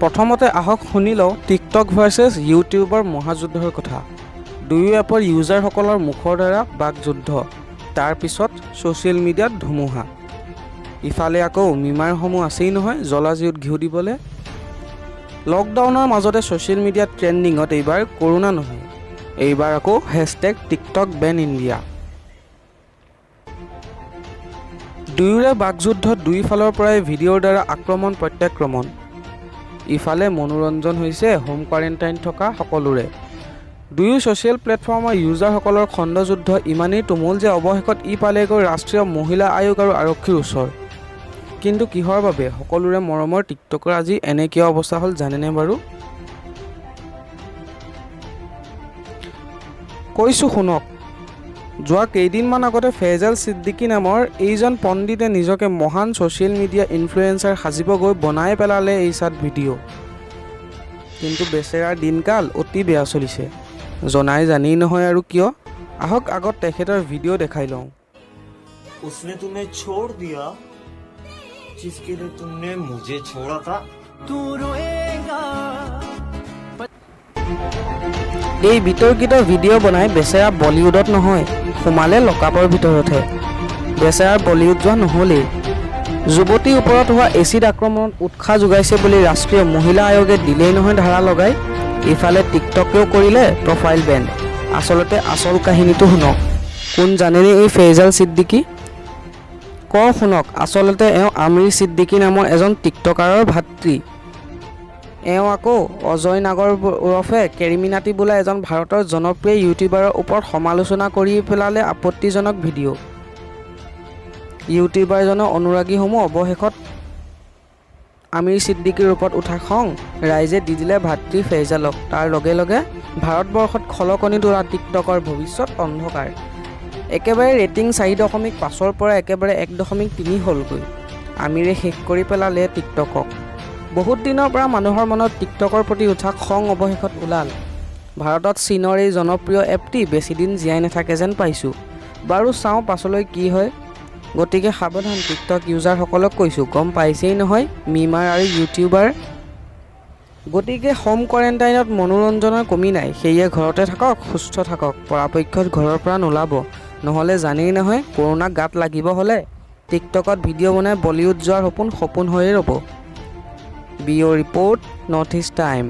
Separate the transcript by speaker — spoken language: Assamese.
Speaker 1: প্ৰথমতে আহক শুনি লওঁ টিকটক ভাৰ্চেছ ইউটিউবৰ মহাযুদ্ধৰ কথা। দুয়ো এপৰ ইউজাৰসকলৰ মুখৰ দ্বাৰা বাকযুদ্ধ, তাৰ পিছত ছ'চিয়েল মিডিয়াত ধুমুহা। ইফালে আকৌ মিমাৰসমূহ আছেই নহয় জলাজুইত ঘিউ দিবলৈ। লকডাউনৰ মাজতে ছ'চিয়েল মিডিয়াত ট্ৰেণ্ডিঙত এইবাৰ কৰোণা নহয়, এইবাৰ আকৌ হেছটেগ টিকটক বেন ইণ্ডিয়া। দুয়োৰে বাকযুদ্ধত দুয়োফালৰ পৰাই ভিডিঅ'ৰ দ্বাৰা আক্ৰমণ প্ৰত্যাক্ৰমণ। ইফালে মনোৰঞ্জন হৈছে হোম কোৱাৰেণ্টাইন থকা সকলোৰে। দুয়ো ছ'চিয়েল প্লেটফৰ্মৰ ইউজাৰসকলৰ খণ্ডযুদ্ধ ইমানেই তুমুল যে অৱশেষত ই পালেগৈ ৰাষ্ট্ৰীয় মহিলা আয়োগ আৰু আৰক্ষীৰ ওচৰ। কিন্তু কিহৰ বাবে সকলোৰে মৰমৰ টিকটকৰ আজি এনে কিয় অৱস্থা হ'ল জানেনে বাৰু? কৈছোঁ শুনক। যোৱা কেইদিনমান আগতে ফেজাল ছিদ্দিকী নামৰ এইজন পণ্ডিতে নিজকে মহান ছ'চিয়েল মিডিয়া ইনফ্লুৱেঞ্চাৰ সাজিব গৈ বনাই পেলালে এই চাত ভিডিঅ'। কিন্তু বেচেৰাৰ দিনকাল অতি বেয়া চলিছে, জনাই জানি নহয় আৰু কিয়। আহক আগত তেখেতৰ ভিডিঅ' দেখাই লওঁ।
Speaker 2: उसने तुम्हें छोड़ दिया जिसके लिए तुमने मुझे छोड़ा था। तू रोएगा।
Speaker 1: এই বিতৰ্কিত ভিডিঅ' বনাই বেচেৰা বলিউডত নহয়, সোমালে লকআপৰ ভিতৰতহে। বেচেৰাৰ বলিউড যোৱা নহ'লেই। যুৱতীৰ ওপৰত হোৱা এচিড আক্ৰমণত উৎসাহ যোগাইছে বুলি ৰাষ্ট্ৰীয় মহিলা আয়োগে দিলেই নহয় ধাৰা লগাই। ইফালে টিকটকেও কৰিলে প্ৰফাইল বেন। আচলতে আচল কাহিনীটো শুনক। কোন জানেনে এই ফেজাল ছিদ্দিকী? কওঁ শুনক। আচলতে এওঁ আমিৰ ছিদ্দিকী নামৰ এজন টিকটকাৰৰ ভাতৃ। এওঁ আকৌ অজয় নাগৰ ওৰফে কেৰিমিনাটি বোলা এজন ভাৰতৰ জনপ্ৰিয় ইউটিউবাৰৰ ওপৰত সমালোচনা কৰি পেলালে আপত্তিজনক ভিডিঅ'। ইউটিউবাৰজনৰ অনুৰাগীসমূহ অৱশেষত আমিৰ ছিদ্দিকীৰ ওপৰত উঠা খং ৰাইজে দি দিলে ভাতৃ ফেজালক। তাৰ লগে লগে ভাৰতবৰ্ষত খলকনি তোলা টিকটকৰ ভৱিষ্যত অন্ধকাৰ। একেবাৰে ৰেটিং 4.5ৰ পৰা একেবাৰে 1.3 হ'লগৈ। আমিৰে শেষ কৰি পেলালে টিকটকক। বহুত দিনৰ পৰা মানুহৰ মনত টিকটকৰ প্ৰতি উঠা খং অৱশেষত ওলাল। ভাৰতত চীনৰ এই জনপ্ৰিয় এপটি বেছিদিন জীয়াই নাথাকে যেন পাইছোঁ। বাৰু চাওঁ পাছলৈ কি হয়। গতিকে সাৱধান টিকটক ইউজাৰসকলক কৈছোঁ, গম পাইছেই নহয় মিমাৰ আৰু ইউটিউবাৰ। গতিকে হোম কোৱাৰেণ্টাইনত মনোৰঞ্জনৰ কমি নাই। সেয়ে ঘৰতে থাকক, সুস্থ থাকক, পৰাপক্ষত ঘৰৰ পৰা নোলাব। নহ'লে জানেই নহয় কৰোণা গাত লাগিব হ'লে টিকটকত ভিডিঅ' বনাই বলিউড যোৱাৰ সপোন হৈয়ে ৰ'ব। B O' report, north east time.